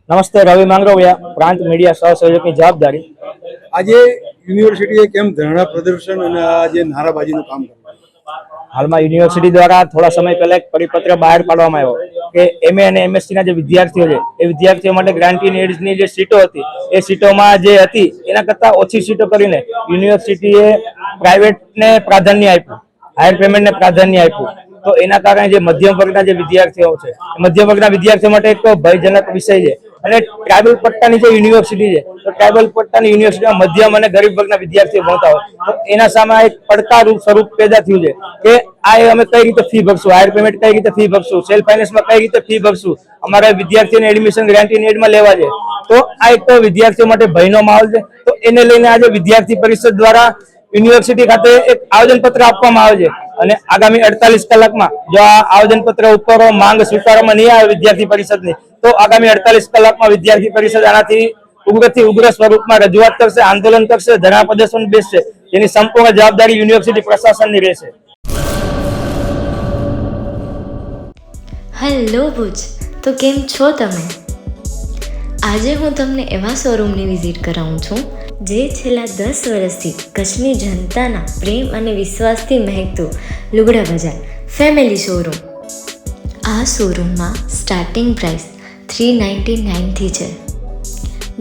નમસ્તે, રવિ માંગરોવિયા, પ્રાંત મીડિયા સહસંયોજકની જવાબદારી. આજે યુનિવર્સિટીએ કેમ ધરણા પ્રદર્શન અને આજે નારાબાજીનું કામ કર્યું? હાલમાં યુનિવર્સિટી દ્વારા થોડા સમય પહેલા એક પરિપત્ર બહાર પાડવામાં આવ્યો કે MA અને MSc ના જે વિદ્યાર્થીઓ છે એ વિદ્યાર્થીઓ માટે ગ્રાન્ટી એડ્સની જે સીટો હતી એ સીટોમાં જે હતી એના કરતાં ઓછી સીટો કરીને યુનિવર્સિટીએ પ્રાઇવેટને પ્રાધાન્ય આપ્યું, હાયર પેમેન્ટને પ્રાધાન્ય આપ્યું. તો એના કારણે જે મધ્યમ વર્ગના જે વિદ્યાર્થીઓ છે મધ્યમ વર્ગના વિદ્યાર્થીઓ માટે એક ભયજનક વિષય છે. અને ટ્રાઇબલ પટ્ટાની જે યુનિવર્સિટી છે તો ટ્રાઇબલ પટ્ટાની યુનિવર્સિટીમાં મધ્યમ અને ગરીબ વર્ગના વિદ્યાર્થીઓ ભણતા હોય તો એના સામે એક પડકારરૂપ સ્વરૂપ પેદા થયું છે કે આ અમે કઈ રીતે ફી ભરશું, હાયર પેમેન્ટ કઈ રીતે ફી ભરશું, સેલ્ફ ફાઇનાન્સમાં કઈ રીતે ફી ભરશું, અમારા વિદ્યાર્થીઓને એડમિશન ગ્રાન્ટી એડમાં લેવા છે. તો આ એક વિદ્યાર્થીઓ માટે ભયનો માહોલ છે. તો એને લઈને આજે વિદ્યાર્થી પરિષદ દ્વારા યુનિવર્સિટી ખાતે એક આવેદનપત્ર આપવામાં આવે છે અને આગામી 48 કલાકમાં જો આ આવેદનપત્ર ઉપર માંગ સ્વીકારવામાં નહીં આવે વિદ્યાર્થી પરિષદની તો આગામી 48 કલાકમાં વિદ્યાર્થી પરિષદ આનાથી ઉગ્રથી ઉગ્ર સ્વરૂપમાં રજૂઆત કરશે, આંદોલન કરશે, ધરણા પ્રદર્શન બેસશે. જેની સંપૂર્ણ જવાબદારી યુનિવર્સિટી પ્રશાસનની રહેશે. હેલો ભુજ, તો કેમ છો તમે? આજે હું તમને એવા શોરૂમની વિઝિટ કરાવું છું જે છેલ્લા 10 વર્ષથી કચ્છની જનતાના પ્રેમ અને વિશ્વાસથી મહેકતું લુગડા બજાર ફેમિલી શોરૂમ. આ શોરૂમમાં સ્ટાર્ટિંગ પ્રાઇસ 399થી છે,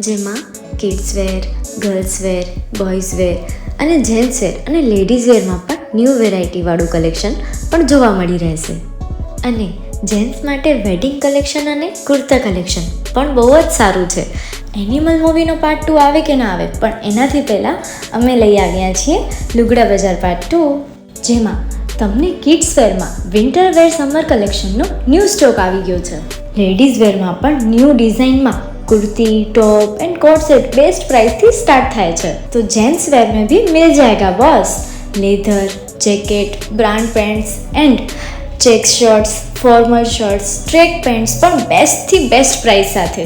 જેમાં kids wear, girls wear, boys wear અને જેન્ટ્સ વેર અને લેડીઝ વેરમાં પણ ન્યૂ વેરાયટીવાળું કલેક્શન પણ જોવા મળી રહેશે. અને જેન્ટ્સ માટે વેડિંગ કલેક્શન અને કુર્તા કલેક્શન પણ બહુ જ સારું છે. એનિમલ મૂવીનો પાર્ટ 2 આવે કે ના આવે, પણ એનાથી પહેલાં અમે લઈ આવ્યા છીએ લુગડા બજાર પાર્ટ 2, જેમાં તમને કિડ્સ વેરમાં વિન્ટર વેર સમર કલેક્શનનો ન્યૂ સ્ટોક આવી ગયો છે. લેડીઝ વેરમાં પણ ન્યૂ ડિઝાઇનમાં kurti, top and coat set best price थी स्टार्ट थाय छे. तो जेंट्स वेर में भी मिल जाएगा boss. Leather, jacket, brand pants and check shirts, formal shirts, track pants पर बेस्ट थी बेस्ट प्राइस साथे.